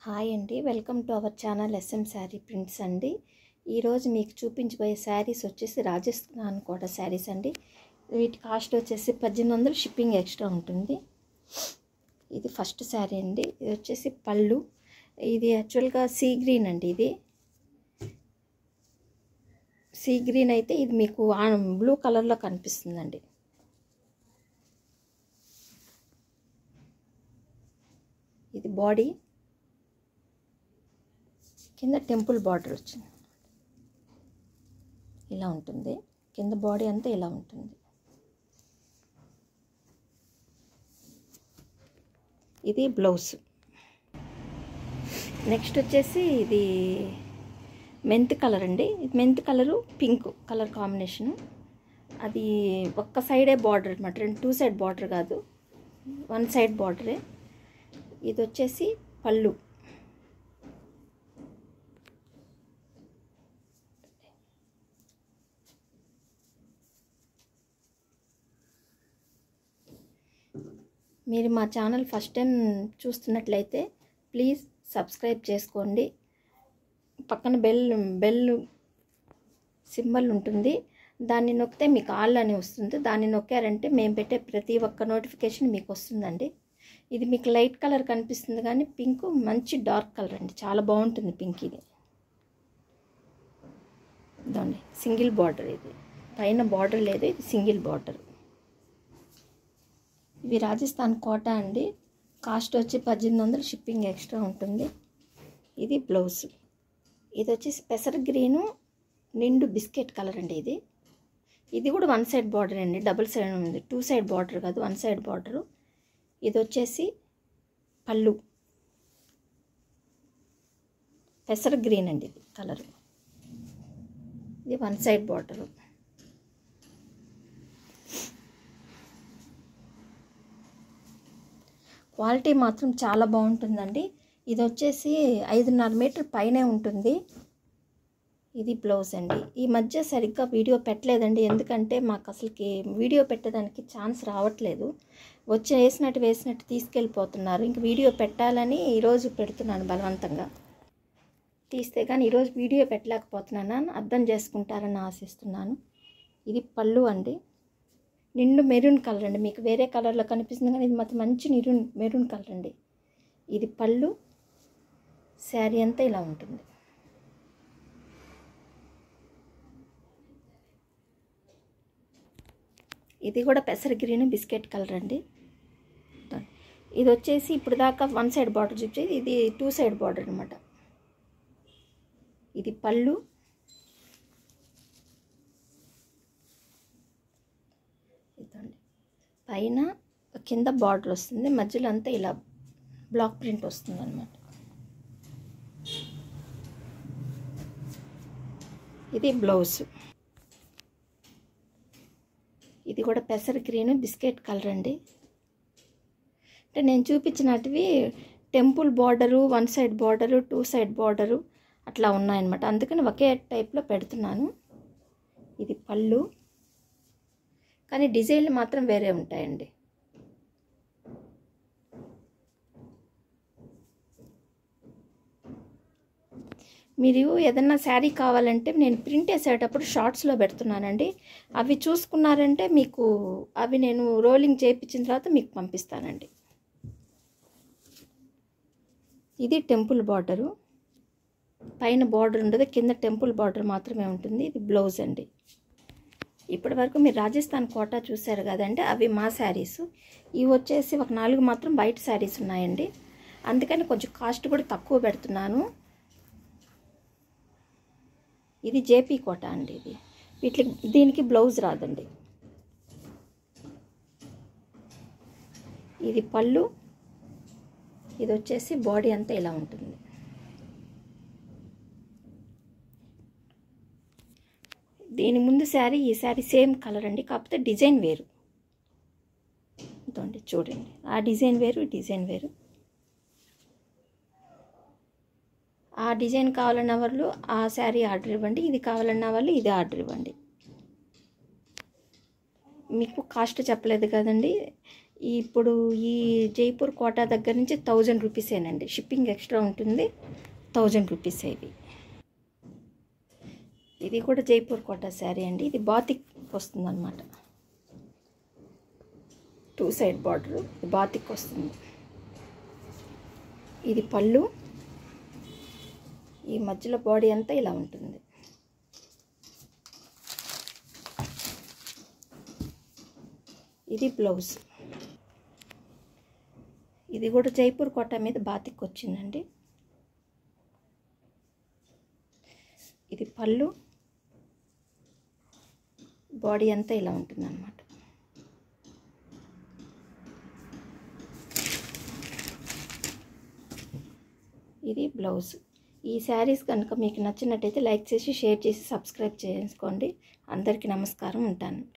Hi అండి, welcome to our channel SM sari prints అండి. ఈరోజు మీకు చూపించబోయే శారీస్ వచ్చేసి రాజస్థాన్ కోట శారీస్ అండి. వీటి కాస్ట్ వచ్చేసి 1800, షిప్పింగ్ ఎక్స్ట్రా ఉంటుంది. ఇది ఫస్ట్ శారీ అండి. ఇది వచ్చేసి పళ్ళు. ఇది యాక్చువల్గా సీ గ్రీన్ అండి. ఇది సీ గ్రీన్ అయితే ఇది మీకు బ్లూ కలర్లో కనిపిస్తుందండి. ఇది బాడీ, కింద టెంపుల్ బార్డర్ వచ్చింది. ఇలా ఉంటుంది. కింద బాడీ అంతా ఇలా ఉంటుంది. ఇది బ్లౌజ్. నెక్స్ట్ వచ్చేసి ఇది మెంత్ కలర్ అండి. Mint colour pink colour combination. అది ఒక్క సైడే బార్డర్ అనమాట, 2 సైడ్ బార్డర్ కాదు, 1 సైడ్ బార్డరే. ఇది వచ్చేసి పళ్ళు. మీరు మా ఛానల్ ఫస్ట్ టైం చూస్తున్నట్లయితే ప్లీజ్ సబ్స్క్రైబ్ చేసుకోండి. పక్కన బెల్ సింబల్ ఉంటుంది, దాన్ని నొక్కితే మీకు ఆల్ అని వస్తుంది. దాన్ని నొక్కారంటే మేము పెట్టే ప్రతి ఒక్క నోటిఫికేషన్ మీకు వస్తుందండి. ఇది మీకు లైట్ కలర్ కనిపిస్తుంది కానీ పింక్ మంచి డార్క్ కలర్ అండి, చాలా బాగుంటుంది పింక్. ఇది ఇదండి సింగిల్ బార్డర్. ఇది పైన బార్డర్ లేదు, ఇది సింగిల్ బార్డర్. ఇవి రాజస్థాన్ కోట అండి. కాస్ట్ వచ్చి 1800, షిప్పింగ్ ఎక్స్ట్రా ఉంటుంది. ఇది బ్లౌజ్. ఇది వచ్చేసి పెసర గ్రీను నిండు బిస్కెట్ కలర్ అండి. ఇది కూడా 1 సైడ్ బార్డర్ అండి, డబుల్ సైడ్ ఉంది, 2 సైడ్ బార్డర్ కాదు, 1 సైడ్ బార్డరు. ఇది వచ్చేసి పళ్ళు, పెసర గ్రీన్ అండి ఇది కలరు. ఇది 1 సైడ్ బార్డరు. క్వాలిటీ మాత్రం చాలా బాగుంటుందండి. ఇది వచ్చేసి 5.5 మీటర్ పైనే ఉంటుంది. ఇది బ్లౌజ్ అండి. ఈ మధ్య సరిగ్గా వీడియో పెట్టలేదండి, ఎందుకంటే మాకు అసలుకి వీడియో పెట్టడానికి ఛాన్స్ రావట్లేదు. వేసినట్టు తీసుకెళ్ళిపోతున్నారు. ఇంక వీడియో పెట్టాలని ఈరోజు పెడుతున్నాను బలవంతంగా. తీస్తే కానీ ఈరోజు వీడియో పెట్టలేకపోతున్నాను, అర్థం చేసుకుంటారని ఆశిస్తున్నాను. ఇది పళ్ళు అండి. నిండు మెరూన్ కలర్ అండి. మీకు వేరే కలర్లో కనిపిస్తుంది కానీ ఇది మాత్రం మంచి మెరూన్ కలర్ అండి. ఇది పళ్ళు. శారీ అంతా ఇలా ఉంటుంది. ఇది కూడా పెసర గ్రీన్ బిస్కెట్ కలర్ అండి. ఇది వచ్చేసి ఇప్పుడు దాకా 1 సైడ్ బార్డర్ చూపించేది, ఇది 2 సైడ్ బార్డర్ అనమాట. ఇది పళ్ళు. ఇదండి పైన కింద బార్డర్ వస్తుంది, మధ్యలో అంతా ఇలా బ్లాక్ ప్రింట్ వస్తుంది అన్నమాట. ఇది బ్లౌజ్. ఇది కూడా పెసర గ్రీన్ బిస్కెట్ కలర్ అండి. అంటే నేను చూపించినటివి temple border, 1 side border, 2 side border అట్లా ఉన్నాయన్నమాట, అందుకని ఒకే టైప్లో పెడుతున్నాను. ఇది పళ్ళు, కానీ డిజైన్లు మాత్రం వేరే ఉంటాయండి. మీరు ఏదన్నా శారీ కావాలంటే నేను ప్రింట్ వేసేటప్పుడు షార్ట్స్లో పెడుతున్నానండి, అవి చూసుకున్నారంటే మీకు అవి నేను రోలింగ్ చేయించిన తర్వాత మీకు పంపిస్తానండి. ఇది టెంపుల్ బార్డరు. పైన బార్డర్ ఉండదు, కింద టెంపుల్ బార్డర్ మాత్రమే ఉంటుంది. ఇది బ్లౌజ్ అండి. ఇప్పటి వరకు మీరు రాజస్థాన్ కోటా చూశారు కదండి, అవి మా శారీస్. ఇవి వచ్చేసి ఒక 4 మాత్రం బయట శారీస్ ఉన్నాయండి, అందుకని కొంచెం కాస్ట్ కూడా తక్కువ పెడుతున్నాను. ఇది జేపీ కోట అండి. దీనికి బ్లౌజ్ రాదండి. ఇది పళ్ళు. ఇది వచ్చేసి బాడీ అంతా ఇలా ఉంటుంది. దీని ముందు శారీ ఈ శారీ సేమ్ కలర్ అండి, కాకపోతే డిజైన్ వేరు. ఇదండి చూడండి, ఆ డిజైన్ వేరు, డిజైన్ వేరు. ఆ డిజైన్ కావాలన్న వాళ్ళు ఆ శారీ ఆర్డర్ ఇవ్వండి, ఇది కావాలన్న వాళ్ళు ఇది ఆర్డర్ ఇవ్వండి. మీకు కాస్ట్ చెప్పలేదు కదండి. ఇప్పుడు ఈ జైపూర్ కోటా దగ్గర నుంచి 1000 రూపీసేనండి. షిప్పింగ్ ఎక్స్ట్రా ఉంటుంది. 1000 రూపీస్ ఇవి. ఇది కూడా జైపూర్ కోటా శారీ అండి. ఇది బాతిక్ వస్తుందన్నమాట. 2 సైడ్ బార్డర్ బాతిక్ వస్తుంది. ఇది పళ్ళు. ఈ మధ్యలో బాడీ అంతా ఇలా ఉంటుంది. ఇది బ్లౌజ్. ఇది కూడా జైపూర్ కోటా మీద బాతిక్ వచ్చిందండి. ఇది పళ్ళు. బాడీ అంతా ఇలా ఉంటుందన్నమాట. ఇది బ్లౌజ్. ఈ శారీస్ కనుక మీకు నచ్చినట్టయితే లైక్ చేసి, షేర్ చేసి, సబ్స్క్రైబ్ చేసుకోండి. అందరికీ నమస్కారం. ఉంటాను.